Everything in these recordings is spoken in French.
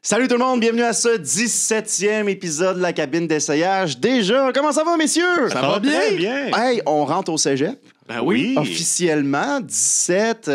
Salut tout le monde, bienvenue à ce 17e épisode de la cabine d'essayage. Déjà, comment ça va, messieurs? Ça va bien. Hey, on rentre au cégep. Ben oui. Officiellement, 17,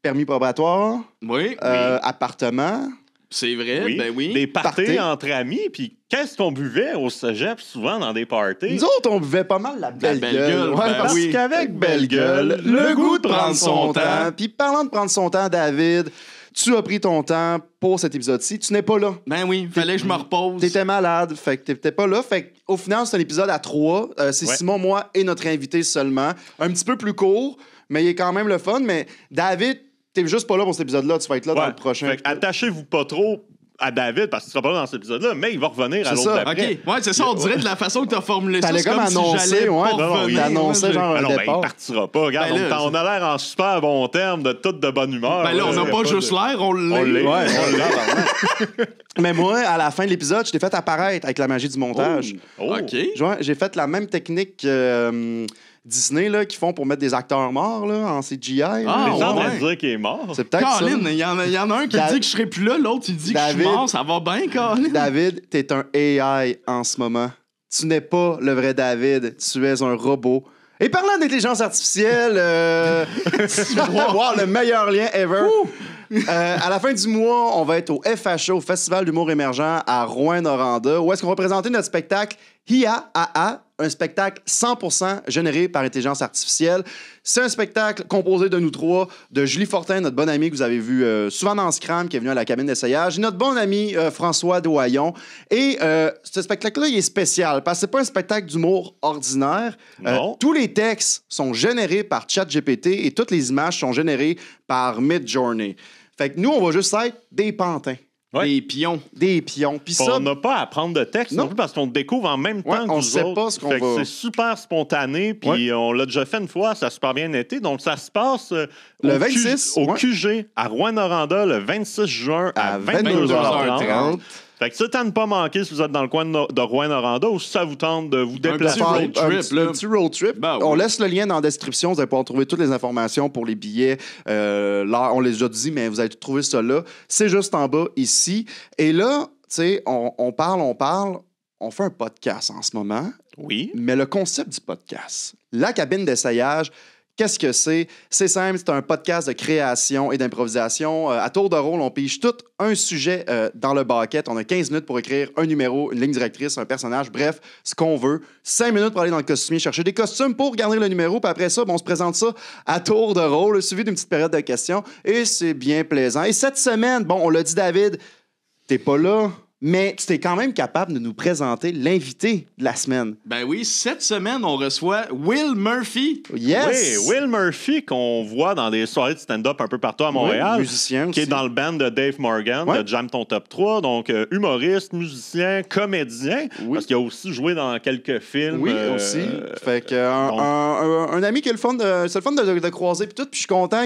permis probatoire, Oui. appartement. C'est vrai, Oui. ben oui. Des parties Parties. entre amis, puis qu'est-ce qu'on buvait au cégep, souvent dans des parties? Nous autres, on buvait pas mal la belle belle gueule. gueule, ben parce oui. qu'avec belle gueule, le goût de prendre son temps. Puis parlant de prendre son temps, David, tu as pris ton temps pour cet épisode-ci. Tu n'es pas là. Ben oui, fallait que je me repose. T'étais malade, fait que t'étais pas là. Fait qu'au final, c'est un épisode à 3. C'est Ouais. Simon, moi et notre invité seulement. Un petit peu plus court, mais il est quand même le fun. Mais David, t'es juste pas là pour cet épisode-là. Tu vas être là dans le prochain. Fait que attachez-vous pas trop à David, parce que tu seras pas là dans cet épisode-là, mais il va revenir à C'est l'autre ça. d'après. OK, ouais, c'est ça, on dirait de la façon que t'as formulé ça. T'allais C'est comme comme si annoncer, j'allais ouais, pas non, revenir. t'annonçais Moi, genre Ah un non, ben, départ. il partira pas. Regarde, Ben là, on a l'air en super bon terme, de toute de bonne humeur. Ben là, on n'a Il y pas de- juste l'air, on On l'est. l'est. Ouais, Mais moi, à la fin de l'épisode, je t'ai fait apparaître avec la magie du montage. Oh. OK. J'ai fait la même technique que Disney là, qui font pour mettre des acteurs morts là, en CGI. là. Ah, Les gens ouais. vont dire qu'il est mort. C'est peut-être ça. Colin, il y en a un qui dit que je serai plus là, l'autre il dit que je David- suis mort, ça va bien, Colin. David, t'es un AI en ce moment. Tu n'es pas le vrai David. Tu es un robot. Et parlant d'intelligence artificielle, wow, le meilleur lien ever. À la fin du mois, on va être au FHA, au Festival d'humour émergent à Rouyn-Noranda, où est-ce qu'on va présenter notre spectacle IA, un spectacle 100% généré par intelligence artificielle. C'est un spectacle composé de nous trois, de Julie Fortin, notre bonne amie que vous avez vu souvent dans Scram, qui est venue à la cabine d'essayage, et notre bon ami François Doyon. Et ce spectacle-là, il est spécial, parce que c'est pas un spectacle d'humour ordinaire. Non. Tous les textes sont générés par ChatGPT et toutes les images sont générées par Midjourney. Fait que nous, on va juste être des pantins, Ouais. Des pions. des pions. Puis ça, On n'a pas à prendre de texte Non. non plus parce qu'on découvre en même Ouais, temps que on nous sait autres. pas ce qu'on Fait que va- c'est super spontané, puis on l'a déjà fait une fois, ça a super bien été. Donc ça se passe Le au 26, au ouais. QG à Rouyn-Noranda le 26 juin à 22h30. 22h30. Fait que c'est à ne pas manquer si vous êtes dans le coin de Rouyn-Noranda ou si ça vous tente de vous déplacer. petit road un trip, petit- là. un petit road trip. Ben On oui. laisse le lien dans la description. Vous allez pouvoir trouver toutes les informations pour les billets. Là, on les a déjà dit, mais vous allez trouver ça là. C'est juste en bas, ici. Et là, tu sais, on parle. On fait un podcast en ce moment. Oui. Mais le concept du podcast, la cabine d'essayage, qu'est-ce que c'est? C'est simple, c'est un podcast de création et d'improvisation. À tour de rôle, on pige tout un sujet dans le bucket. On a 15 minutes pour écrire un numéro, une ligne directrice, un personnage, bref, ce qu'on veut. 5 minutes pour aller dans le costumier, chercher des costumes pour garder le numéro. Puis après ça, on se présente ça à tour de rôle, suivi d'une petite période de questions. Et c'est bien plaisant. Et cette semaine, bon, on l'a dit, David, t'es pas là, mais tu es quand même capable de nous présenter l'invité de la semaine. Ben oui, cette semaine, on reçoit Will Murphy. Yes! Oui, Will Murphy, qu'on voit dans des soirées de stand-up un peu partout à Montréal. Oui, musicien Qui est aussi. dans le band de Dave Morgan, Ouais. de Jam Ton Top 3. Donc, humoriste, musicien, comédien. Oui. Parce qu'il a aussi joué dans quelques films. Oui, aussi. Fait que un ami qui est le fun c'est le fun de croiser puis tout. Puis je suis content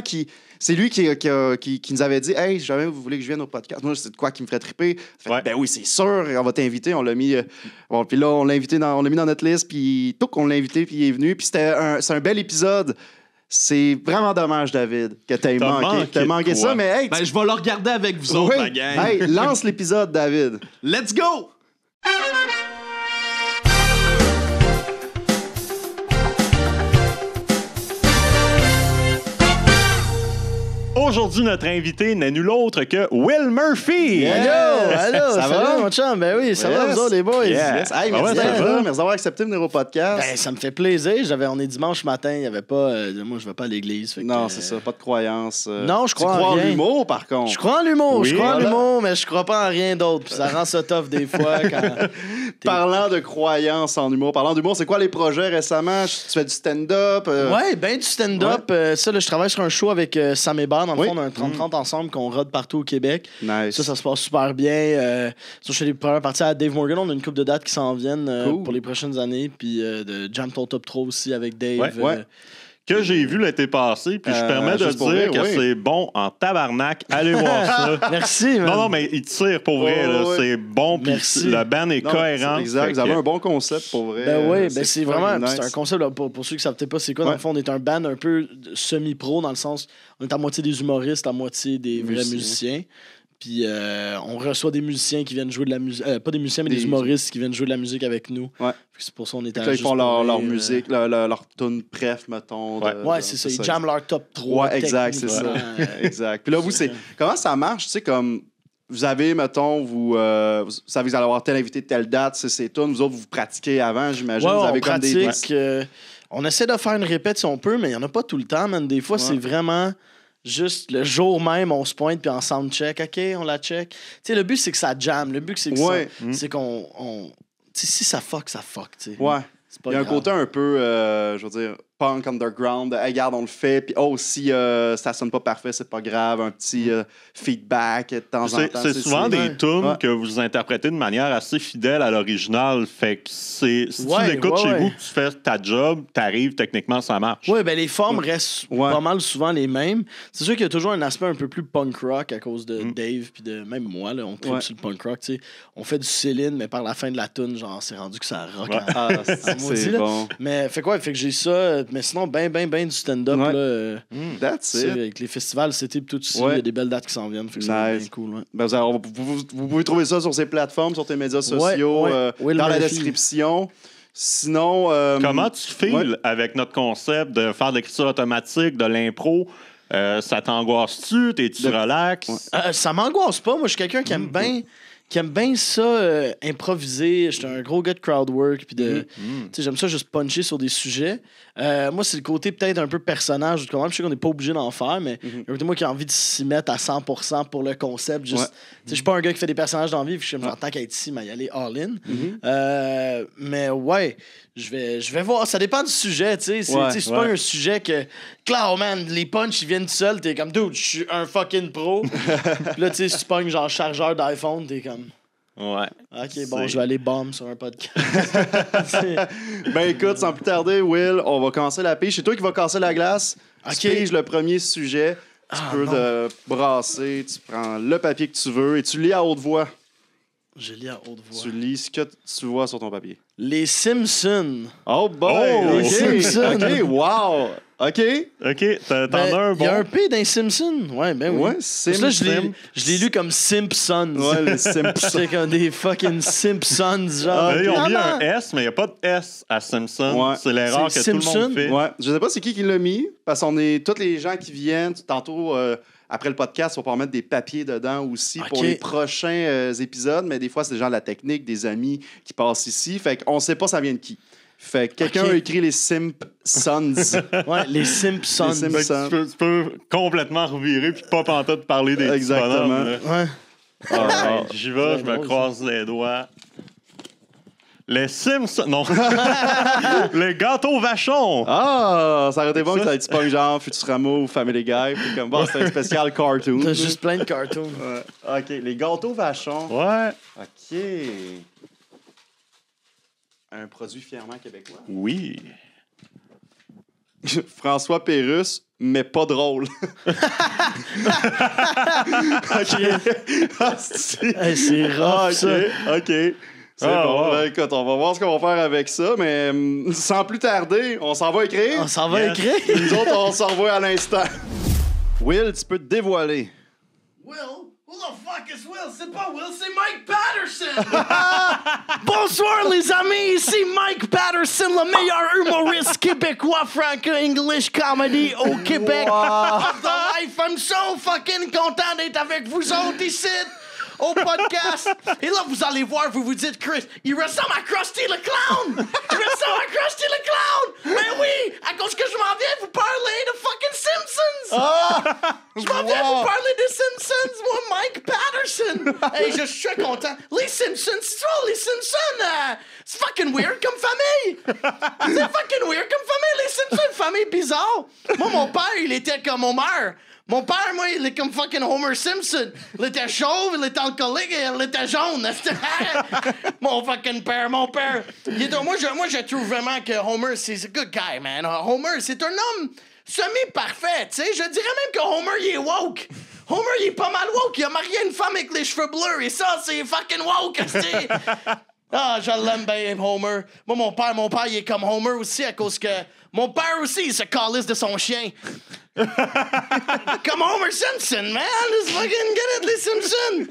c'est lui qui nous avait dit hey, jamais vous voulez que je vienne au podcast. Moi, c'est de quoi qui me ferait triper. Fait que, Ouais. ben oui, c'est sûr, on va t'inviter. On l'a mis. Bon, puis là, on l'a mis dans notre liste. Puis tout, on l'a invité, puis il est venu. Puis c'est un bel épisode. C'est vraiment dommage, David, que t'aies T'as manqué. T'as manqué manqué de ça, quoi? mais hey, Ben, je vais le regarder avec vous autres, la gang. hey, lance l'épisode, David. Let's go! Aujourd'hui, notre invité n'est nul autre que Will Murphy. Allô, Ça salut va? mon chum, ben oui, ça va Yes. vous autres les boys? Yes. Hey, Ah ouais, merci ça d'être va. là. Merci d'avoir accepté de venir au podcast. Ben, ça me fait plaisir, on est dimanche matin, il y avait pas, moi je vais pas à l'église. fait que, Non, c'est ça, pas de croyance. Non, je Tu crois en crois en rien. l'humour, par contre. Je crois en l'humour, Oui, je crois en voilà. l'humour, mais je crois pas en rien d'autre, puis ça rend ça tough des fois quand... Parlant de croyance en humour, c'est quoi les projets récemment? Tu fais du stand-up? Ouais, ben du stand-up, ça là, je travaille sur un show avec Sam Hébert, dans le Oui. fond, on a un 30-30 ensemble qu'on rode partout au Québec. Nice. Ça se passe super bien. Je fais les premières parties à Dave Morgan. On a une couple de dates qui s'en viennent Cool. pour les prochaines années. Puis de Jam Ton Top 3 aussi avec Dave. Ouais, ouais. Que j'ai vu l'été passé, puis je permets de juste pour dire rire, que oui. c'est bon en tabarnak. Allez voir ça. Merci, man. Non, mais il tire pour vrai. Oh, là. ouais. C'est bon, puis Merci. le band est Non, cohérent. c'est exact, Fait vous avez que- un bon concept pour vrai. Ben oui, ben c'est fucking vraiment nice. c'est un concept là, pour ceux qui ne savent peut-être pas c'est quoi. Dans Ouais. le fond, on est un band un peu semi-pro dans le sens on est à moitié des humoristes, à moitié des vrais Musiciens. musiciens. Puis on reçoit des musiciens qui viennent jouer de la musique. Pas des musiciens, mais des humoristes qui viennent jouer de la musique avec nous. Ouais. C'est pour ça qu'on est Là, ils font leur musique, leur tune préf, mettons. Ouais, c'est ça. Ils jamment leur top 3. Ouais, exact, c'est ça. Exact. Puis là, vous, comment ça marche? Tu sais, comme vous avez, mettons, vous savez, vous allez avoir tel invité de telle date, c'est tunes. Vous autres, vous pratiquez avant, j'imagine. Ouais, vous avez on comme pratique. On essaie de faire une répète si on peut, mais il n'y en a pas tout le temps, man. Des fois, c'est vraiment juste le jour même, on se pointe puis en soundcheck. OK, on la check. Tu sais, le but, c'est que ça jamme. Le but, c'est que c'est qu'on... Tu sais, si ça fuck, tu sais. Ouais. Il y a un côté un peu, je veux dire, punk underground. Hey, regarde, on le fait. Puis, si ça sonne pas parfait, c'est pas grave. Un petit feedback de temps en temps. C'est souvent des tunes que vous interprétez de manière assez fidèle à l'original. Fait que si tu l'écoutes chez vous, tu fais ta job, t'arrives, techniquement, ça marche. Oui, ben les formes restent pas mal souvent les mêmes. C'est sûr qu'il y a toujours un aspect un peu plus punk rock à cause de Dave puis de même moi. Là, on tripe sur le punk rock. T'sais. On fait du Céline, mais par la fin de la tune, genre, c'est rendu que ça rock. C'est bon. Mais fait que j'ai ça. Mais sinon, ben du stand-up. Là, That's it. Avec les festivals, c'était tout ici. Il y a des belles dates qui s'en viennent. Fait que c'est bien cool. Ben, vous pouvez trouver ça sur ces plateformes, sur tes médias sociaux, dans la description. Sinon... Comment tu files avec notre concept de faire de l'écriture automatique, de l'impro? Ça t'angoisse-tu? T'es-tu relax? Ça m'angoisse pas. Moi, je suis quelqu'un qui aime bien ça, improviser. J'étais un gros gars de crowd work. Puis j'aime ça juste puncher sur des sujets. Moi, c'est le côté peut-être un peu personnage. Quand même, je sais qu'on n'est pas obligé d'en faire, mais il y a un côté moi qui a envie de s'y mettre à 100% pour le concept. Juste, je suis pas un gars qui fait des personnages dans la vie. Je suis en tant qu'à être ici, mais y aller all-in. Mais ouais, je vais voir. Ça dépend du sujet. C'est pas un sujet que, claro, man, les punchs, ils viennent tout seuls. T'es comme, dude, je suis un fucking pro. Puis là, tu sais, si tu pognes genre chargeur d'iPhone, t'es comme... Ouais. OK, bon, je vais aller bomb sur un podcast. Ben écoute, sans plus tarder, Will, on va casser la pige. C'est toi qui vas casser la glace. OK. Tu piges le premier sujet. Tu peux te brasser. Tu prends le papier que tu veux et tu lis à haute voix. Je lis à haute voix. Tu lis ce que tu vois sur ton papier. Les Simpsons. Oh boy! Les Simpsons. OK, wow! OK, t'en as un bon. Il y a un P dans Simpsons. Ouais, ben oui. Ouais, Là, je l'ai lu comme Simpsons. Ouais, les Simpsons. C'est comme des fucking Simpsons, genre. Ils ont mis un S, mais il n'y a pas de S à Simpson. C'est l'erreur que tout le monde fait. Ouais, je sais pas c'est qui l'a mis, parce qu'on est tous les gens qui viennent, tantôt... après le podcast, on va pouvoir mettre des papiers dedans aussi pour les prochains épisodes, mais des fois, c'est des gens de la technique, des amis qui passent ici. Fait qu'on sait pas ça vient de qui. Fait que quelqu'un a écrit les Simpsons. Ouais, les Simpsons. Tu peux complètement revirer puis pas pantoute parler des petits bonhommes. Ouais. J'y vais, je me croise les doigts. Les Simpsons. Non. Les gâteaux vachons. Ah, ça aurait été bon que ça ait été pas genre Futurama ou Family Guy. Puis comme bon, c'est un spécial cartoon. T'as juste plein de cartoons. Ouais. OK, les gâteaux vachons. Ouais. OK. Un produit fièrement québécois. Oui. François Pérusse, mais pas drôle. OK. C'est rough, ça. OK. C'est bon. Ben, écoute, on va voir ce qu'on va faire avec ça, mais sans plus tarder, on s'en va écrire. On s'en va écrire. Nous autres, on s'en revoit à l'instant. Will, tu peux te dévoiler. Will? Who the fuck is Will? C'est pas Will, c'est Mike Patterson! Bonsoir les amis, ici Mike Patterson, le meilleur humoriste québécois franco-english comedy au Québec. Of the life, I'm so fucking content d'être avec vous autres ici au podcast. Et là, vous allez voir, vous vous dites, Chris, il ressemble à Krusty le Clown! Il ressemble à Krusty le Clown! Mais oui, à cause que je m'en viens vous parler de fucking Simpsons! Je m'en viens vous parler des Simpsons, moi, Mike Patterson! Hey, je suis très content. Les Simpsons, c'est drôle, les Simpsons, c'est fucking weird comme famille! C'est fucking weird comme famille, les Simpsons, famille bizarre! Moi, mon père, il était comme Homer. Mon père, moi, il est comme fucking Homer Simpson. Il était chauve, il était alcoolique et il était jaune. Mon fucking père, mon père. Moi, je trouve vraiment que Homer, c'est un good guy, man. Homer, c'est un homme semi-parfait, tu sais. Je dirais même que Homer, il est woke. Homer, il est pas mal woke. Il a marié une femme avec les cheveux bleus et ça, c'est fucking woke, Ah, je l'aime bien, Homer. Moi, mon père, il est comme Homer aussi à cause que mon père aussi, il se calisse de son chien. Comme Homer Simpson, man. Let's fucking get it, les Simpsons.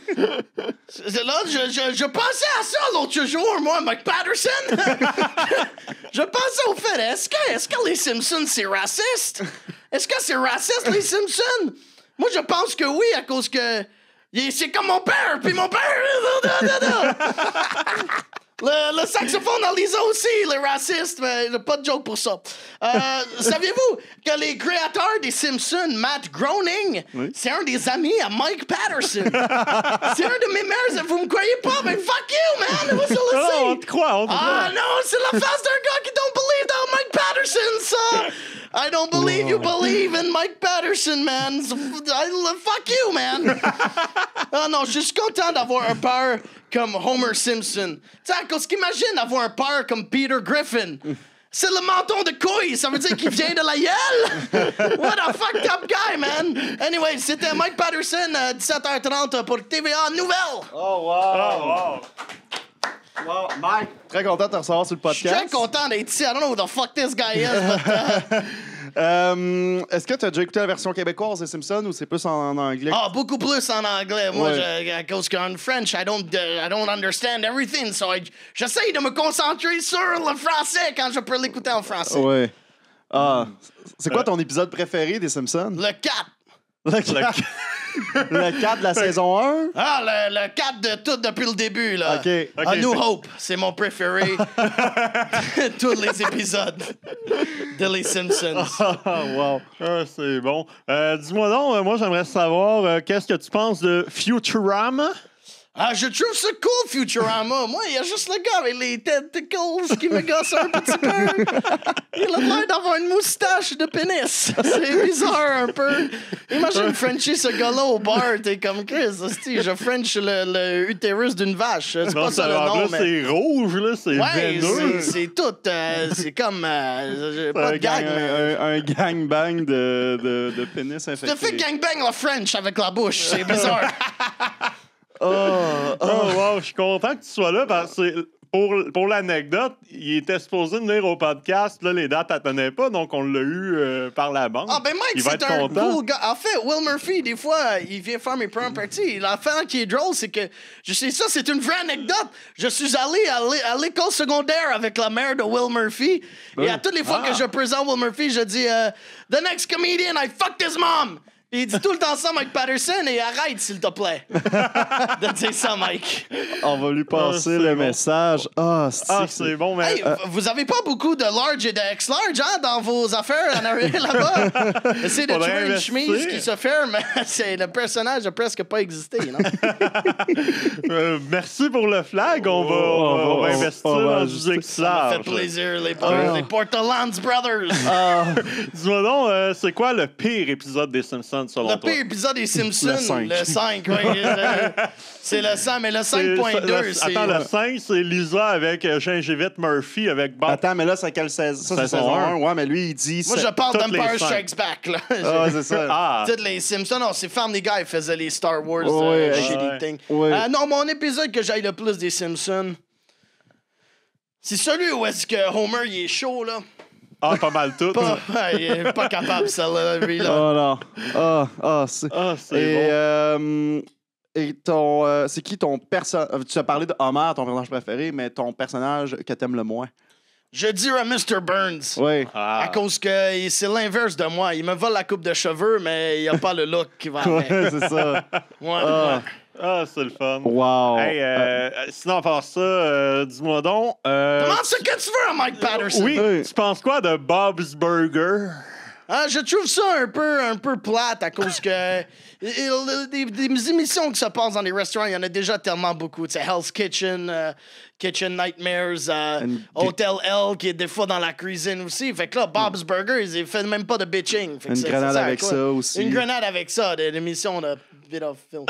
Là, je pensais à ça l'autre jour, moi, Mike Patterson. Je pensais au fait, est-ce que les Simpsons, c'est raciste? Est-ce que c'est raciste, les Simpsons? Moi, je pense que oui, à cause que c'est comme mon père, puis mon père... Le saxophone dans Lisa aussi, les racistes, mais pas de joke pour ça. Saviez-vous que les créateurs des Simpsons, Matt Groening, c'est un des amis à Mike Patterson? C'est un de mes meilleurs... Vous me croyez pas? Mais fuck you, man! What's the Non, on te croit. Ah non, c'est la face d'un gars qui don't believe dans Mike Patterson, ça! I don't believe you believe in Mike Patterson, man. Fuck you, man. Ah non, je suis content d'avoir un père comme Homer Simpson. Tu sais, parce qu'imagine avoir un père comme Peter Griffin. C'est le menton de couille, ça veut dire qu'il vient de la gueule? What a fucked up guy, man. Anyway, c'était Mike Patterson, 17h30 pour TVA Nouvelle. Oh, wow. Wow, Mike, très content de te recevoir sur le Je suis podcast. très content d'être ici. I don't know who the fuck this guy is, but... Est-ce que tu as déjà écouté la version québécoise des Simpsons ou c'est plus en anglais? Ah, beaucoup plus en anglais. Moi, Ouais. à cause qu'en French, I don't understand everything. So j'essaye de me concentrer sur le français quand je peux l'écouter en français. Ouais. Ah, c'est quoi ton épisode préféré des Simpsons? Le 4. Le 4 de la saison 1? Ah, le 4 de tout depuis le début, là. OK. A New Hope, c'est mon préféré. Tous les épisodes de Les Simpsons. Wow. Ah, c'est bon. Dis-moi donc, moi, j'aimerais savoir qu'est-ce que tu penses de Futurama? Ah, je trouve ça cool, Futurama. Moi, il y a juste le gars avec les tentacles qui me gosse un petit peu. Il a l'air d'avoir une moustache de pénis. C'est bizarre un peu. Imagine Frenchie ce gars-là au bar. T'es comme Chris. Hostie, je French le utérus d'une vache. C'est pas ça le nom, mais... C'est rouge, là, c'est Ouais, veineux. c'est tout. C'est comme... pas de gag, mais... Un gangbang de pénis Tu infecté. te fais gangbang le French avec la bouche. C'est bizarre. Oh, wow, je suis content que tu sois là parce que pour l'anecdote, il était supposé venir au podcast. Là, les dates n'attenaient pas, donc on l'a eu par la bande. Ah, ben Mike, il va c'est être un content. cool gars. En fait, Will Murphy, des fois, il vient faire mes premières parties. L'affaire qui est drôle, c'est que, je sais ça, c'est une vraie anecdote. Je suis allé à l'école secondaire avec la mère de Will Murphy. Et à toutes les fois que je présente Will Murphy, je dis The next comedian, I fucked his mom. Et il dit tout le temps ça, Mike Patterson, et arrête, s'il te plaît, de dire ça, Mike. On va lui passer c'est le bon. message. C'est bon, mais... Hey, vous avez pas beaucoup de large et de X-large hein, dans vos affaires en arrière là-bas? Essayez de Faudrait trouver une investir. chemise qui se ferme, mais c'est le personnage n'a presque pas existé. Non? merci pour le flag. On va investir on va dans ajuster. du Ça m'a fait X-large. plaisir, les Portolans Brothers. Dis-moi donc, c'est quoi le pire épisode des Simpsons selon Le toi? pire épisode des Simpsons, Le 5. le 5, oui. C'est le 5, mais le 5.2, c'est... Attends, le 5, c'est Lisa avec Gingivite Murphy avec Bob. Attends, mais là, c'est quelle saison? Ça, c'est Saison saison 1. un. Ouais, mais lui, il dit... Moi, je parle toutes les d'Empire 5. Strikes Back, là. Ah, c'est ça. Ah, Toutes les Simpsons, non, c'est Family Guy qui faisait les Star Wars Ouais, shitty ouais. thing. Ouais. Non, mon épisode que j'aille le plus des Simpsons, c'est celui où est-ce que Homer, il est chaud, là. pas mal tout. Il est pas capable, celle-là, lui, là. Oh non. C'est... C'est bon. Et ton... c'est qui ton personnage... Tu as parlé de Homer, ton personnage préféré, mais ton personnage que t'aimes le moins. Je dirais Mr. Burns. Oui. À cause que c'est l'inverse de moi. Il me vole la coupe de cheveux, mais il a pas le look qui va avec. Ouais, c'est ça. Ouais. C'est le fun. Wow. Hey, sinon, à part ça, dis-moi donc. Comment ça que tu veux à Mike Patterson? Oui, Oui. tu penses quoi de Bob's Burger? Je trouve ça un peu plate à cause que des émissions qui se passent dans les restaurants, il y en a déjà tellement beaucoup. Tu sais, Hell's Kitchen, Kitchen Nightmares, Hotel L qui est des fois dans la cuisine aussi. Fait que là, Bob's Burgers, il fait même pas de bitching. Fait que Une c'est- grenade ça sert à avec quoi? ça aussi. Une grenade avec ça, l'émission de pédophile.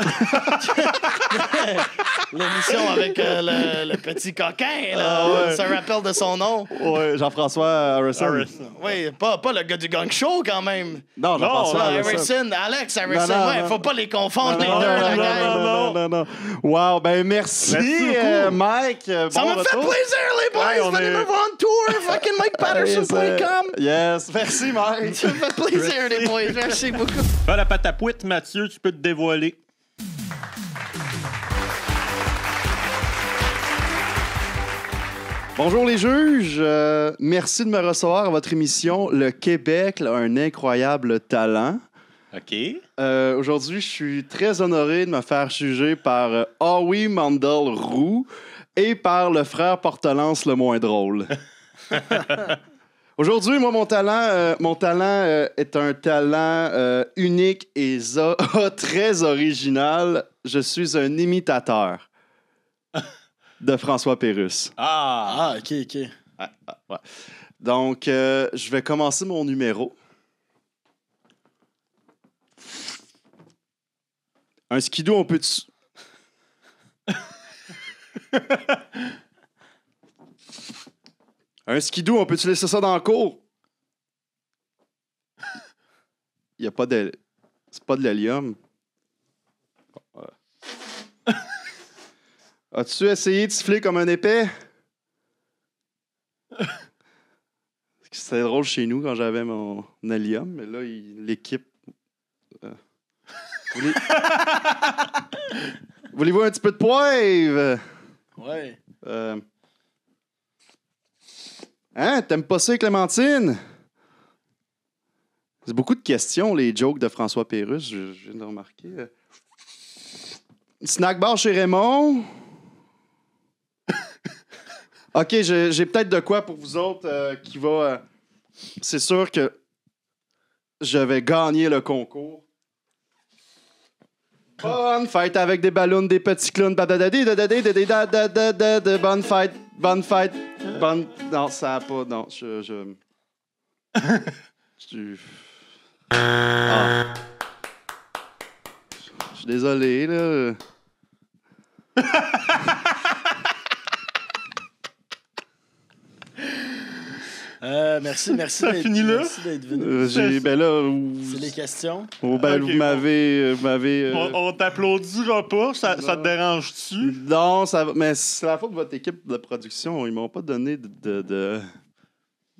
L'émission avec le petit coquin, là. Ça rappelle de son nom. Ouais, Jean-François Harrison. Oui, pas le gars du gang show quand même. Non, Jean-François Non, Harrison. Harrison, Alex Harrison. Non, non, ouais, Ouais, faut pas les confondre, les Non, deux, la non, gang. non. Wow, ben merci, Merci beaucoup. Mike. Ça Bon m'a fait retour. plaisir, les boys. Ouais, on Venez est- me voir en tour. Fucking MikePatterson.com. Yes, merci, Mike. Ça me fait plaisir, les boys. Merci beaucoup. La patapouette, Mathieu, tu peux te dévoiler. Bonjour les juges, merci de me recevoir à votre émission Le Québec a un incroyable talent. OK. Aujourd'hui, je suis très honoré de me faire juger par Howie Mandel Roux et par le frère Portelance le moins drôle. Aujourd'hui, moi, mon talent est un talent unique et très original. Je suis un imitateur de François Pérusse. Ah! Ah, OK. Ouais. Donc, je vais commencer mon numéro. Un skidoo, on peut... Un skidoo, on peut-tu laisser ça dans le cours? Il n'y a pas de... C'est pas de l'hélium. As-tu essayé de siffler comme un épais? C'était drôle chez nous quand j'avais mon hélium, mais là, l'équipe... Voulez-vous un petit peu de poivre? Ouais. Hein? T'aimes pas ça, Clémentine? C'est beaucoup de questions, les jokes de François Pérusse, je viens de remarquer. Snack bar chez Raymond? OK, j'ai peut-être de quoi pour vous autres qui va... c'est sûr que je vais gagner le concours. Bonne fête avec des ballons, des petits clowns. Bonne fête, bonne fête. Non, ça a pas... Non, Ah. Je suis désolé, là. Merci Ça d'être finit là? Merci d'être venu. Ben là... C'est les questions. Ben, Ok, vous m'avez... On t'applaudira pas, ça te dérange-tu? Non, mais c'est la faute de votre équipe de production. Ils m'ont pas donné de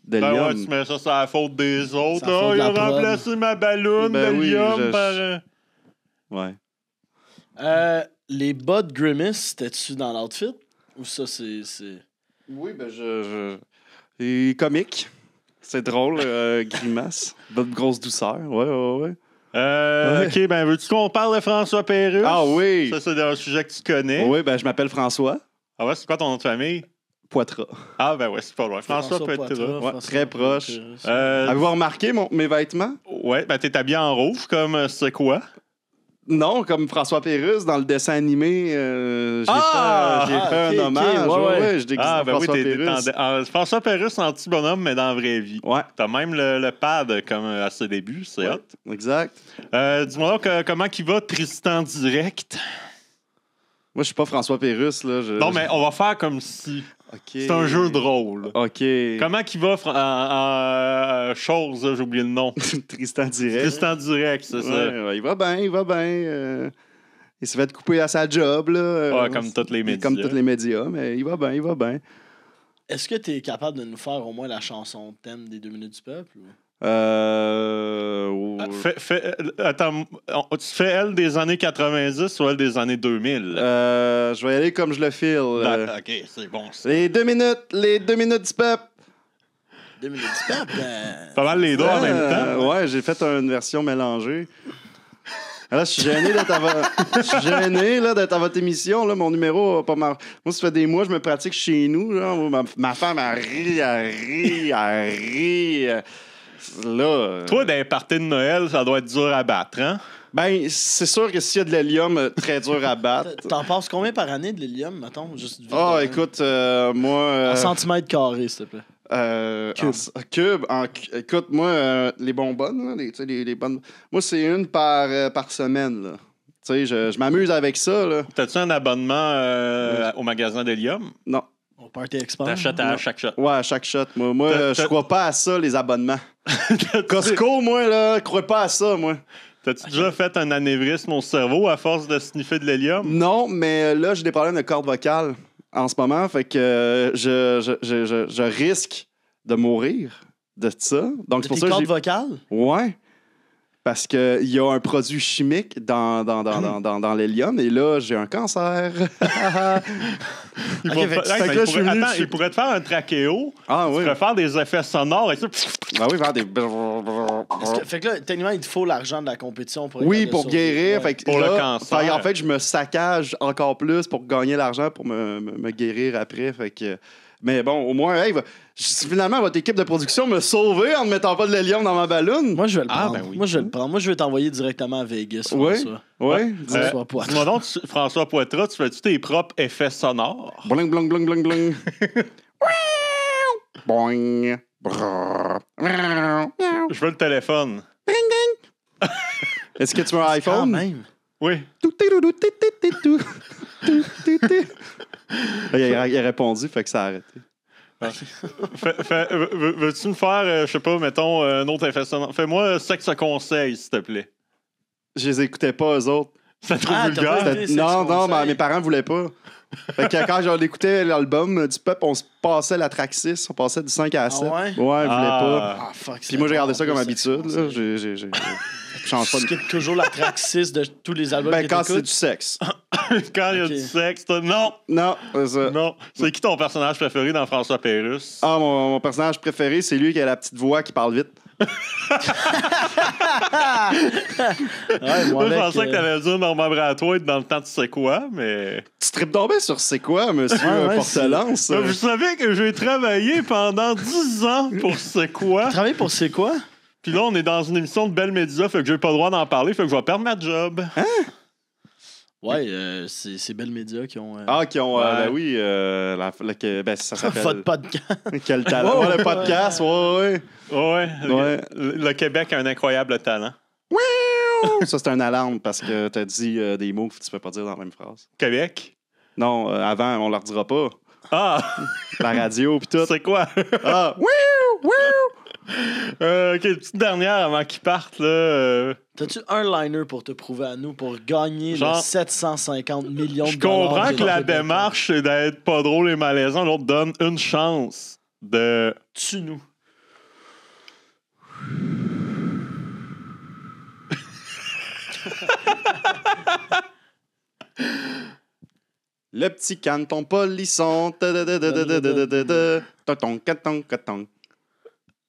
Ben ouais, l'hélium. tu mets ça sur la faute des autres. C'est la faute de Ils la ont prod. remplacé ma balloune Ben oui, d'hélium par... Ouais. Les bas de Grimace, c'était-tu dans l'outfit? Ou ça, c'est... Oui, ben Et comique. C'est drôle, grimace. Bonne grosse douceur. Ouais. OK, ben veux-tu qu'on parle de François Pérusse? Ah oui! Ça, c'est un sujet que tu connais. Oui, ben je m'appelle François Ah ouais, c'est quoi ton nom de famille? Poitras. Ah ben ouais, c'est pas loin. François Pérusse. Ouais, très proche. Pérusse. Avez-vous remarqué mes vêtements? Ouais, ben t'es habillé en rouge comme c'est quoi? Non, comme François Pérusse dans le dessin animé. J'ai Ah! fait ok, un hommage. ok, ouais. Je déguise Ah en ben oui, François t'es Pérusse. François Pérusse en petit bonhomme, mais dans la vraie vie. Ouais, T'as même le pad comme à ses débuts, c'est ouais, hot. exact. Dis-moi donc comment il va Tristan Direct? Moi, je suis pas François Pérusse, là. Non, mais on va faire comme si. OK. C'est un jeu de rôle. OK. Comment qu'il va en chose, là, j'ai oublié le nom. Tristan Direct. Tristan Direct, c'est ça. Ouais, il va bien. Il s'est fait couper à sa job, là. Ouais, comme tous les médias. Comme tous les médias, mais il va bien. Est-ce que tu es capable de nous faire au moins la chanson thème des 2 minutes du peuple? Ou... Attends, tu fais elle des années 90 ou elle des années 2000? Je vais y aller comme je le file. OK, c'est bon. Ça. Les 2 minutes du peuple. 2 minutes du peuple? Pas mal les deux en même temps. Ouais, j'ai fait une version mélangée. Là, je suis gêné d'être à votre émission. Là, mon numéro a pas marché. Moi, ça fait des mois que je me pratique chez nous. Là. Ma femme, elle rit. Là, Toi, dans les parties de Noël, ça doit être dur à battre, hein? ben, c'est sûr que s'il y a de l'hélium, très dur à battre. T'en passes combien par année de l'hélium, mettons? Juste vite, Ah, de même. écoute, moi... En centimètres carrés, s'il te plaît. Cube. Écoute, moi, les bonbonnes, là, tu sais, les bonnes... Moi, c'est une par semaine, là. Tu sais, je m'amuse avec ça, là. T'as-tu un abonnement au magasin d'hélium? Non. Au Party Expand. T'achètes à chaque shot. Ouais, à chaque shot. Moi je crois pas à ça, les abonnements. Costco, moi, là, je crois pas à ça, moi. T'as-tu déjà fait un anévrisme au cerveau à force de sniffer de l'hélium? Non, mais là, j'ai des problèmes de cordes vocales en ce moment. Fait que je risque de mourir de ça. Donc, c'est pour Tes ça que cordes j'ai... vocales? Ouais. Parce qu'il y a un produit chimique dans l'hélium et là, j'ai un cancer. Il, Ok, fait que il, je suis venu- il pourrait te faire un trachéo. Ah Tu oui. pourrais faire des effets sonores et ça. Ah oui, faire des... Fait que là, techniquement, il te faut l'argent de la compétition pour Oui, être pour capable de survivre. guérir. Ouais. Fait que Pour le là, cancer. fait en fait, je me saccage encore plus pour gagner l'argent pour me guérir après. Fait que... Mais bon, au moins, hey, finalement, votre équipe de production m'a sauvé en ne mettant pas de l'hélium dans ma balloune. Moi, je vais le Ah, prendre. ben oui. Moi, je vais le prendre. Moi, je vais t'envoyer directement à Vegas, Oui. François. Oui. François Poitras. Dis-moi donc, François Poitras, tu fais-tu tes propres effets sonores? Bling, bling, bling, bling, bling. Boing. Brrr. Je veux le téléphone. Est-ce que tu veux un Quand iPhone? même. Oui. Il a répondu, fait que ça a arrêté. Veux-tu me faire, je sais pas, mettons, un autre effet sonore? Fais-moi Sexe Conseil, s'il te plaît. Je les écoutais pas, eux autres. C'est trop Ah, t'as vulgaire. pas été- Sexe Non, Conseil. mes parents voulaient pas. Fait que quand j'en écoutais l'album du peuple, on se passait la track 6, on passait du 5 à 7. ouais? Ouais, ils voulaient pas. Ah, fuck. Puis moi, j'ai gardé ça comme Sexe habitude. Là. Conseil. Je change pas Tu de... skippes toujours la track 6 de tous les albums Ben, que quand c'est t'écoutes. du sexe. Quand il y a Ok. du sexe, non, Non, c'est ça. non. C'est qui ton personnage préféré dans François Pérusse? Ah, mon personnage préféré, c'est lui qui a la petite voix qui parle vite. Ouais, moi, Moi, je avec, pensais que t'allais dire Norman Brathwaite dans le temps, tu sais quoi, mais... Tu tripes tombé sur c'est quoi, monsieur Ouais, Portelance? Vous savez que j'ai travaillé pendant 10 ans pour c'est quoi? Travailler pour c'est quoi? Puis là, on est dans une émission de Belle Média, fait que j'ai pas le droit d'en parler, fait que je vais perdre ma job. Ouais, c'est Belle Média qui ont. Ah, qui ont... Ouais. ben oui, ça s'appelle... Votre podcast. Quel talent. Ouais, le podcast, ouais. Ouais, Ouais. Le Québec a un incroyable talent. Ça, c'est un alarme parce que t'as dit des mots que tu peux pas dire dans la même phrase. Québec? Non, avant, on leur dira pas. Ah! La radio pis tout. C'est quoi? Ah, oui! OK, une petite dernière avant qu'ils partent, là. T'as-tu un liner pour te prouver à nous pour gagner Genre, le 750 millions de Je dollars? comprends que la Québec? démarche, c'est d'être pas drôle et malaisant. L'autre donne une chance de... Tue-nous. Le petit canton polisson.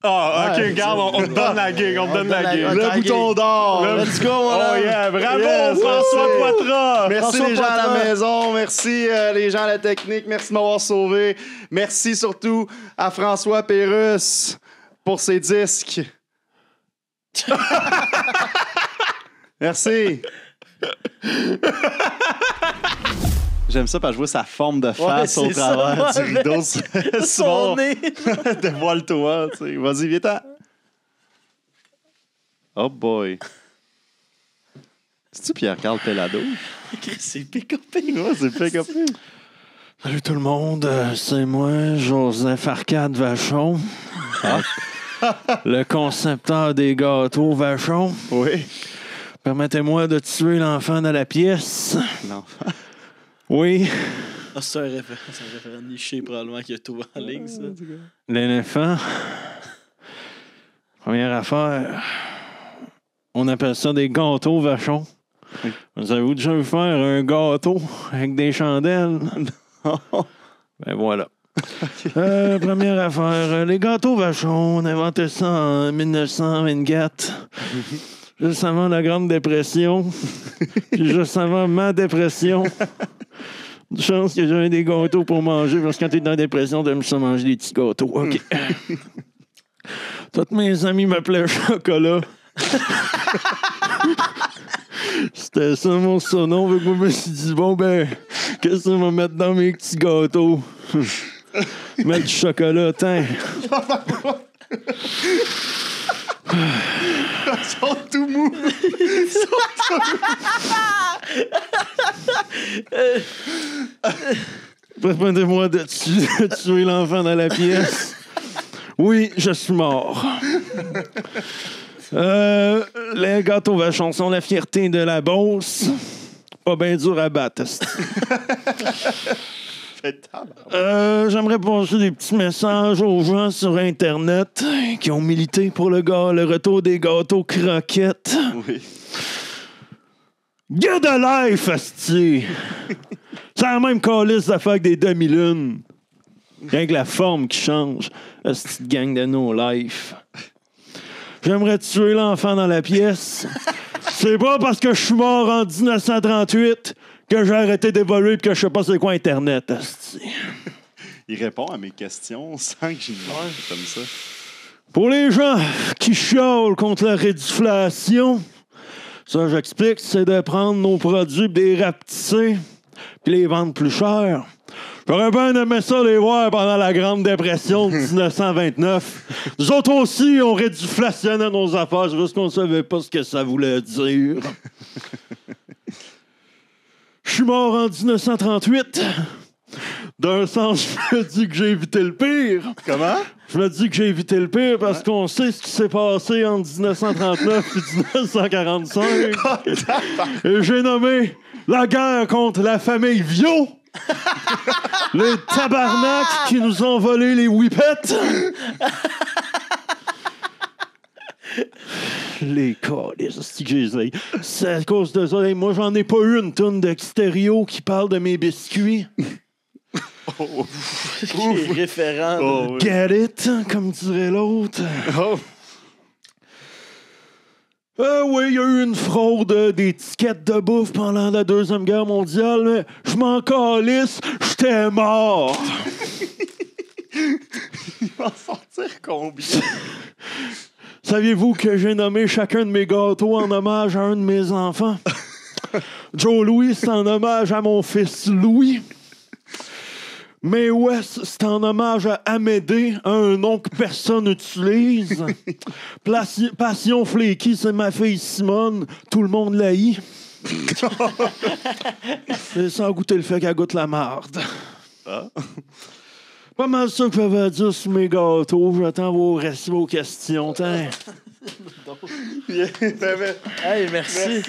Ah, OK, Ouais, regarde, on te donne la gig, on te donne la gig. Le bouton d'or. Let's go, mon Oh homme. yeah, bravo, Yes, François merci. Poitras! Merci François les gens à la Poitras. maison, merci les gens à la technique, merci de m'avoir sauvé. Merci surtout à François Pérusse pour ses disques. Merci. J'aime ça parce que je vois sa forme de face Ouais, au c'est ça, travers du ouais. rideau. Son Simon, nez. dévoile-toi. Tu sais. Vas-y, viens-t'en. Oh boy. C'est-tu Pierre-Carl Pellado? C'est PKP. Ouais, c'est PKP. Salut tout le monde, c'est moi, Joseph Arcade Vachon. Le concepteur des gâteaux Vachon. Oui. Permettez-moi de tuer l'enfant de la pièce. Non. Oui, Ah, c'est un référent niché probablement qui a tout en ligne, ça. l'éléphant. Première affaire, on appelle ça des gâteaux Vachon. Oui. Vous avez déjà vu faire un gâteau avec des chandelles? Ben voilà. Première affaire, les gâteaux Vachon, on a inventé ça en 1924. Juste avant la Grande Dépression. Puis juste avant ma dépression. Une chance que j'avais des gâteaux pour manger, parce que quand t'es dans la dépression, t'aimes ça manger des petits gâteaux. OK. Tous mes amis m'appelaient Chocolat. C'était ça mon surnom. Fait que moi, je me suis dit, bon, ben, qu'est-ce que ça va mettre dans mes petits gâteaux? Mettre du chocolat, tiens. Ils sont tout mous. Permettez-moi de tuer l'enfant dans la pièce. Oui, je suis mort. Les gâteaux vachons sont la fierté de la Beauce. Pas bien dur à battre. J'aimerais passer des petits messages aux gens sur Internet qui ont milité pour le retour des gâteaux croquettes. Oui. Get a life, asti! C'est la même calice d'affaires que des demi-lunes. Rien que la forme qui change. Asti de gang de no life. J'aimerais tuer l'enfant dans la pièce. C'est pas parce que je suis mort en 1938 que j'ai arrêté d'évoluer et que je sais pas c'est quoi Internet, asti. Il répond à mes questions sans que j'y demande comme ça. Pour les gens qui chiolent contre la réduflation, ça, j'explique, c'est de prendre nos produits, des rapetisser, puis les vendre plus cher. J'aurais bien aimé ça les voir pendant la Grande Dépression de 1929. Nous autres aussi, on réduflationnait nos affaires, juste qu'on savait pas ce que ça voulait dire. Je suis mort en 1938. D'un sens, je me dis que j'ai évité le pire. Comment? Je me dis que j'ai évité le pire parce qu'on sait ce qui s'est passé en 1939 et 1945. Et j'ai nommé la guerre contre la famille Viau. Les tabarnaks qui nous ont volé les whippets. Les câlisses, c'est que j'essaye. C'est à cause de ça. Moi, j'en ai pas eu une tonne d'extérieur qui parle de mes biscuits. Les référents. Oh, oui. Get it, comme dirait l'autre. Oh. Oui, il y a eu une fraude d'étiquettes de bouffe pendant la Deuxième Guerre mondiale, mais je m'en calisse, j'étais mort. Il va sortir combien? Saviez-vous que j'ai nommé chacun de mes gâteaux en hommage à un de mes enfants? Joe Louis, c'est en hommage à mon fils Louis. May West, c'est en hommage à Amédée, un nom que personne n'utilise. Passion Flaky, c'est ma fille Simone. Tout le monde l'haït. C'est sans goûter le fait qu'elle goûte la marde. Ah. Pas mal ça que j'avais à dire sur mes gâteaux. J'attends vos questions. Tiens. Hey, merci.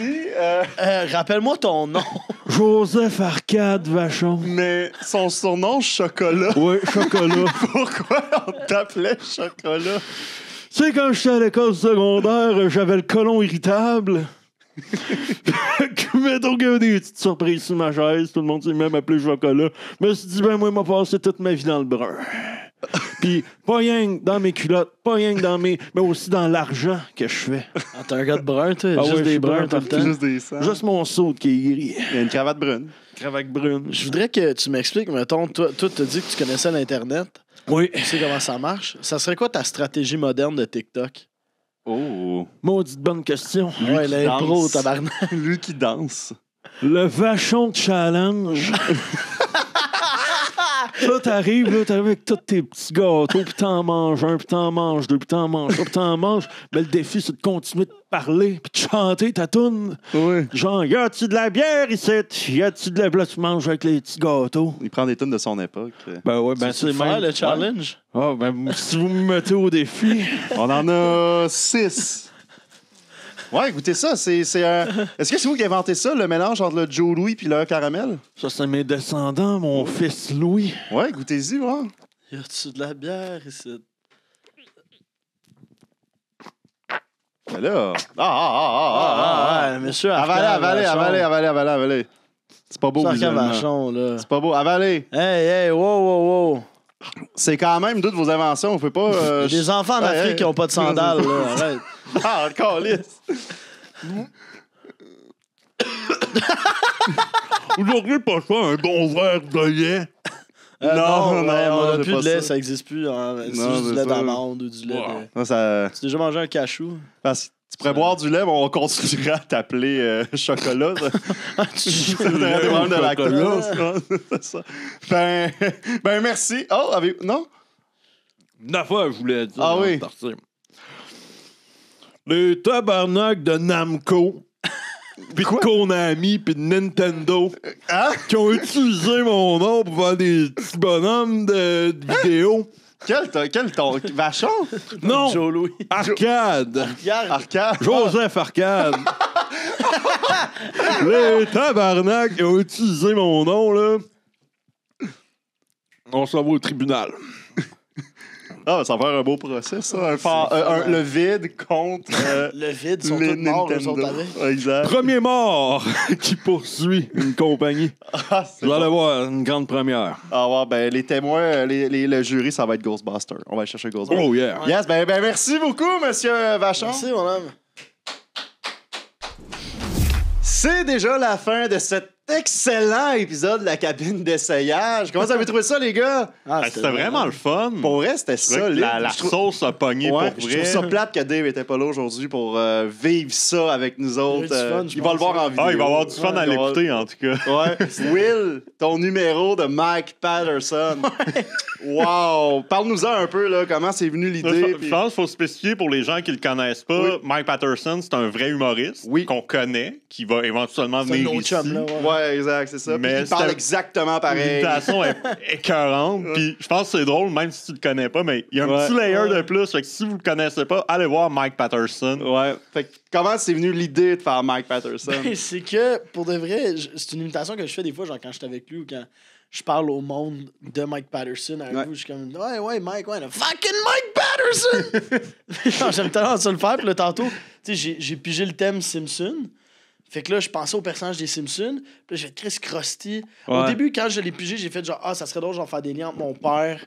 Rappelle-moi ton nom. Joseph Arcade Vachon. Mais son surnom, Chocolat. Oui, Chocolat. Pourquoi on t'appelait Chocolat? Tu sais, quand j'étais à l'école secondaire, j'avais le côlon irritable. Mettons qu'il y avait des petites surprises sur ma chaise. Tout le monde s'est même appelé Chocolat. Je me suis dit, ben moi, il m'a passé toute ma vie dans le brun. Puis, pas rien que dans mes culottes, pas rien que dans mes... mais aussi dans l'argent que je fais. Ah, t'es un gars de brun, toi? Ah Juste ouais, des je suis bruns brun tout le temps? Juste des sangs. Juste mon saut qui est gris. Il y a une cravate brune. Cravate brune. Je voudrais que tu m'expliques, mettons, toi, t'as dit que tu connaissais l'Internet. Oui. Tu sais comment ça marche. Ça serait quoi ta stratégie moderne de TikTok? Oh. Maudite bonne question. Ouais, qui l'impro, danse. tabarnak. Lui qui danse. Le Vachon Challenge. Ça, t'arrives avec tous tes petits gâteaux, puis t'en manges un, puis t'en manges deux, puis t'en manges trois, puis t'en manges. Mais le défi, c'est de continuer de parler, puis de chanter ta toune. Oui. Genre, y a-tu de la bière ici? Y a-tu de la... Là, tu manges avec les petits gâteaux. Il prend des tunes de son époque. Ben ouais, Tu sais faire le challenge? Ah, ben, si vous me mettez au défi. On en a 6. Ouais, écoutez ça, c'est un... Est-ce que c'est vous qui avez inventé ça, le mélange entre le Joe Louis puis le caramel? Ça, c'est mes descendants, mon fils Louis. Ouais, goûtez-y, ouais. Y a-tu de la bière ici? Ben là... Ah. Ouais, monsieur Avalez. C'est pas beau, Sarka visuellement. Vachon, là. C'est pas beau. Avalez. Hey, wow. C'est quand même toutes vos inventions. On peut pas... Il y a des enfants en Afrique qui ont pas de sandales, là. Arrête. Ah, encore lisse. Aujourd'hui, pas ça, un bon verre de lait. Non, on a c'est plus pas de lait, ça. ça existe plus. C'est Non, juste c'est du lait ça. d'amande ou du lait de... Ça... Tu as déjà mangé un cachou? Parce que tu pourrais boire du lait, mais on continuera à t'appeler chocolat. Tu devrais demander de la chocolat. C'est ça. Ben merci. Oh, non? Une affaire, je voulais dire. Ah avant oui. de partir. Les tabarnak de Namco, puis de Konami, puis de Nintendo, Hein? qui ont utilisé mon nom pour faire des petits bonhommes de vidéos. Quel ton? Vachon? Non! Joe Louis. Arcade! Arcade? Joseph Arcade! Les tabarnak ils ont utilisé mon nom, là. On s'en va au tribunal. Ah, ça va faire un beau procès, ça. Le vide contre Le vide, sont les tous morts, eux Nintendo. autres avec. Exact. Premier mort qui poursuit une compagnie. Ah, c'est Vous allez bon. voir, une grande première. Ah ouais, ben les témoins, le jury, ça va être Ghostbuster. On va aller chercher Ghostbuster. Oh yeah! Yes, ben merci beaucoup, monsieur Vachon. Merci, mon homme. C'est déjà la fin de cet excellent épisode de la cabine d'essayage. Comment vous avez trouvé ça, les gars? C'était vraiment le fun. Pour vrai, c'était C'est vrai que solide. La Je trouve- sauce a pogné Ouais, pour je vrai. trouve ça plate que Dave était pas là aujourd'hui pour vivre ça avec nous autres. du fun, je Il va le pense, voir en vidéo. Ah, il va avoir du fun à il va avoir- l'écouter, en tout cas. Ouais. Will, ton numéro de Mike Patterson. Wow! Parle-nous-en un peu, là. Comment c'est venu l'idée? Je pense qu'il faut spécifier pour les gens qui le connaissent pas. Oui. Mike Patterson, c'est un vrai humoriste Oui. qu'on connaît, qui va éventuellement C'est un venir autre ici. chum, là. Ouais. Ouais, exact, c'est ça. Mais Puis il parle c'est un- exactement pareil. L'imitation est écœurante. Puis je pense que c'est drôle, même si tu le connais pas, mais il y a un Ouais. petit layer de plus. Fait que si vous le connaissez pas, allez voir Mike Patterson. Ouais. Fait que comment c'est venu l'idée de faire Mike Patterson? C'est que, pour de vrai, c'est une imitation que je fais des fois, genre quand je suis avec lui ou quand je parle au monde de Mike Patterson avec Ouais. vous, je suis comme, ouais, Mike, ouais, le fucking Mike Patterson! Genre, j'aime tellement ça le faire, puis là, tantôt, tu sais, j'ai pigé le thème Simpson. Fait que là, je pensais au personnage des Simpsons. Puis là, j'ai fait Chris Krusty. Au Ouais. début, quand je l'ai pigé, j'ai fait genre, ça serait drôle, genre, faire des liens entre mon père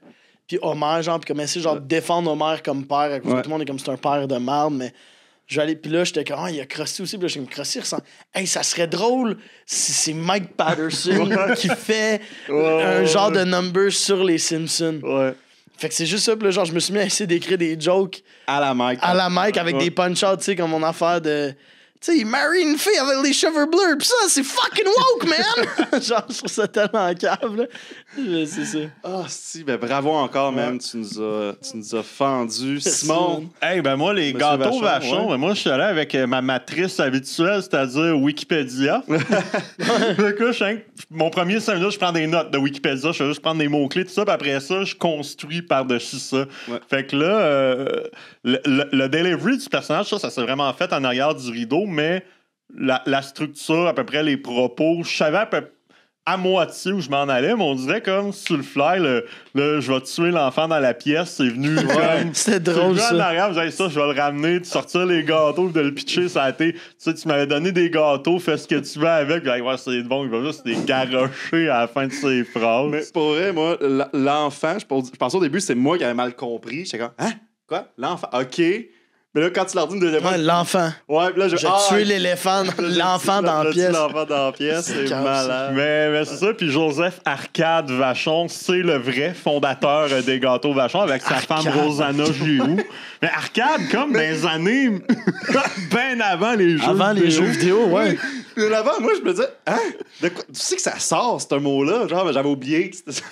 puis Homer, genre, puis commencer, genre, défendre Homer comme père. À cause que Ouais. tout le monde est comme c'est un père de merde, mais je vais aller. Puis là, j'étais comme, il y a Krusty aussi. Puis là, j'étais comme, Krusty ressemble. Hey, ça serait drôle si c'est Mike Patterson qui fait un genre de number sur les Simpsons. Ouais. Fait que c'est juste ça. Puis là, genre, je me suis mis à essayer d'écrire des jokes À la Mike. à la Mike avec Ouais. des punch-outs, tu sais, comme mon affaire de. Tu sais, il marie une fille avec les cheveux bleus, pis ça, c'est fucking woke, man! Genre, je trouve ça tellement cave, là. C'est ça. Ah, si, ben bravo encore, man. Tu nous as fendu. Simon. Hey, ben moi, les Monsieur gâteaux Vachon, vachons, ouais. ben moi, je suis allé avec ma matrice habituelle, c'est-à-dire Wikipédia. Fait que là, mon premier 5 minutes, je prends des notes de Wikipédia, je fais juste prendre des mots-clés, tout ça, puis après ça, je construis par-dessus ça. Ouais. Fait que là, le delivery du personnage, ça s'est vraiment fait en arrière du rideau, mais la structure, à peu près les propos, je savais à moitié où je m'en allais, mais on dirait comme sur le fly, je vais tuer l'enfant dans la pièce, c'est venu comme... C'était drôle, C'est venu en ça. arrière, vous avez ça, je vais le ramener, de sortir les gâteaux, de le pitcher, ça a été... Tu sais, tu m'avais donné des gâteaux, fais ce que tu veux avec, puis ouais, c'est bon, il va juste les garrocher à la fin de ses phrases. Mais pour vrai, moi, l'enfant, je pensais au début, c'est moi qui avais mal compris. J'étais comme, hein? Quoi? L'enfant? OK. Mais là, quand tu leur dis une deuxième fois, Ouais, l'enfant. ouais, puis là, J'ai tué l'éléphant, l'enfant dans la pièce. L'enfant dans la pièce, c'est calme, malade. Mais c'est ça, puis Joseph Arcade Vachon, c'est le vrai fondateur des gâteaux Vachon avec sa femme Rosanna Giroux. Mais Arcade, comme dans les années bien avant les jeux Avant les jeux vidéo, ouais. Puis là-bas, moi, je me disais, hein? De quoi? Tu sais que ça sort, ce mot-là? Genre, mais j'avais oublié que c'était ça.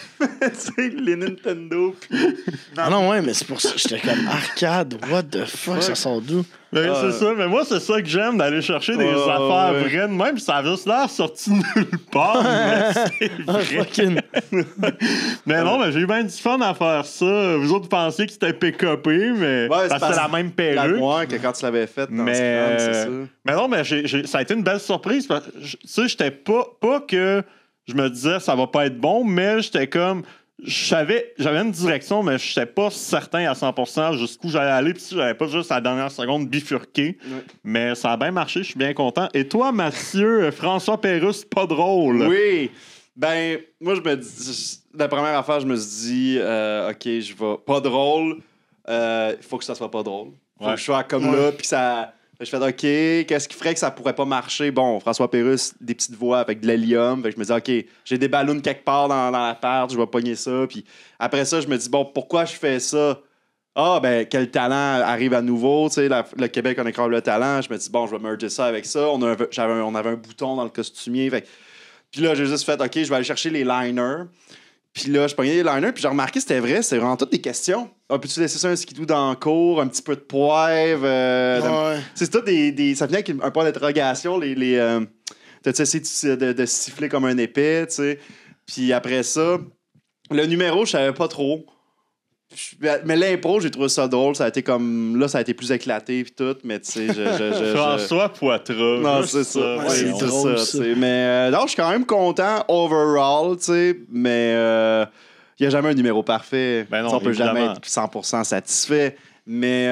Tu sais, les Nintendo. Puis... Ah non, ouais, mais c'est pour ça que j'étais comme arcade, what the fuck, ça sort d'où? Mais c'est ça, mais moi, c'est ça que j'aime, d'aller chercher des affaires ouais. vraies de même, puis ça a juste l'air sorti de nulle part, mais c'est Ah, vrai. fucking. Mais non, mais j'ai eu bien du fun à faire ça. Vous autres pensiez que c'était pick-upé, mais Ouais, parce que c'est la même perruque. Ouais, que quand tu l'avais faite dans Mais, Scram, c'est ça. mais non, mais ça a été une belle surprise. Parce que, tu sais, j'étais pas que je me disais ça va pas être bon, mais j'étais comme. J'avais une direction, mais je n'étais pas certain à 100% jusqu'où j'allais aller. Puis si j'avais pas juste à la dernière seconde bifurqué. Ouais. Mais ça a bien marché, je suis bien content. Et toi, Mathieu, François Pérusse, pas drôle. Oui. Ben, moi, je me dis. La première affaire, je me suis dit, OK, je vais. Pas drôle. Il faut que ça soit pas drôle. Faut Ouais. que je sois comme là, puis ça. Je fais, OK, qu'est-ce qui ferait que ça pourrait pas marcher? Bon, François Pérusse, des petites voix avec de l'hélium. Fait que je me dis, OK, j'ai des ballons quelque part dans l'appart, je vais pogner ça. Puis après ça, je me dis, bon, pourquoi je fais ça? Ah, ben, quel talent arrive à nouveau? Tu sais, le Québec, on écrase le talent. Je me dis, bon, je vais merger ça avec ça. On avait un bouton dans le costumier. Fait que- puis là, j'ai juste fait, OK, je vais aller chercher les liners. Puis là, je pognais les liners, puis j'ai remarqué, c'était vrai, c'était vraiment toutes des questions. Ah, peux-tu laisser ça un skidoo dans le cours, un petit peu de poivre? Ouais. C'est tout ça venait avec un point d'interrogation, t'as-tu essayé de siffler comme un épée, tu sais? Puis après ça, le numéro, je savais pas trop. Mais l'impro, j'ai trouvé ça drôle. Ça a été comme. Là, ça a été plus éclaté puis tout, mais tu sais, François Poitras. Non, c'est ça. Ouais, Ouais, c'est drôle, ça. tu sais. Mais non, je suis quand même content overall, tu sais. Mais il n'y a jamais un numéro parfait. Ben non, Tu sais, on peut jamais évidemment. être 100% satisfait. Mais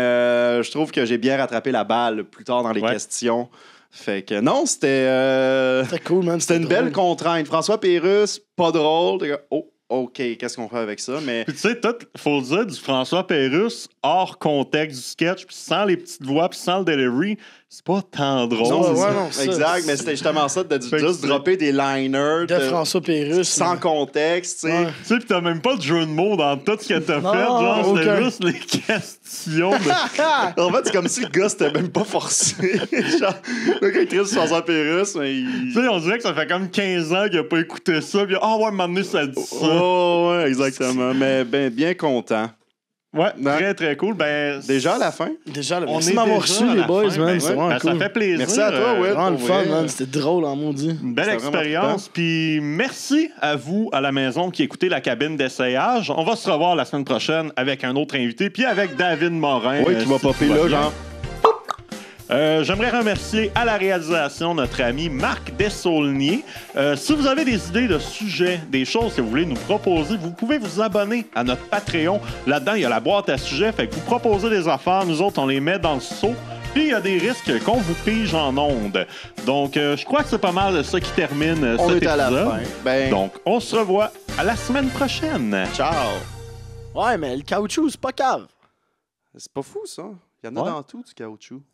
je trouve que j'ai bien rattrapé la balle plus tard dans les questions. Fait que non, c'était. C'était cool, man. C'était une belle drôle. contrainte. François Pérusse, pas drôle. T'es comme, oh, OK, qu'est-ce qu'on fait avec ça? Mais Puis tu sais, tout, faut le dire, du François Pérusse, hors contexte du sketch, puis sans les petites voix, puis sans le delivery, c'est pas tant drôle. non, c'est ouais, ça. non, ça, Exact, mais c'est- c'était justement ça, de Fait que juste c'est- dropper des liners De François Pérusse. sans contexte, tu sais. Ouais. Tu sais, pis t'as même pas de jeu de mots dans tout ce que t'as Non, fait. Genre, c'était aucun. juste les questions de. En fait, c'est comme si le gars, c'était même pas forcé. Genre, le gars, il triste sur François Pérusse, mais il... Tu sais, on dirait que ça fait comme 15 ans qu'il a pas écouté ça. Puis, ah ouais, m'amener ça dit ça. Oh, ouais, exactement. Mais ben, bien content. Ouais, Non. très très cool. Ben, Déjà à la fin? Déjà, on merci est de m'avoir déjà reçu, à les la boys, fin. man. Ben, C'est vraiment ben, cool. ça fait plaisir. Merci à toi, Will. Vraiment le pour fun, vrai. man. C'était drôle en maudit. Une belle C'était vraiment expérience. Puis merci à vous à la maison qui écoutez la cabine d'essayage. On va se revoir la semaine prochaine avec un autre invité, puis avec David Morin. Oui, qui va si popper tout va là, bien. genre. J'aimerais remercier à la réalisation notre ami Marc Desaulniers. Si vous avez des idées de sujets, des choses que vous voulez nous proposer, vous pouvez vous abonner à notre Patreon. Là-dedans, il y a la boîte à sujets. Fait que vous proposez des affaires, nous autres, on les met dans le seau. Puis il y a des risques qu'on vous pige en ondes. Donc, je crois que c'est pas mal ça qui termine On cet est à la épisode. fin. Ben, Donc, on se revoit à la semaine prochaine. ciao. Ouais, mais le caoutchouc, c'est pas cave. C'est pas fou, ça. Il y en a Ouais. dans tout, du caoutchouc.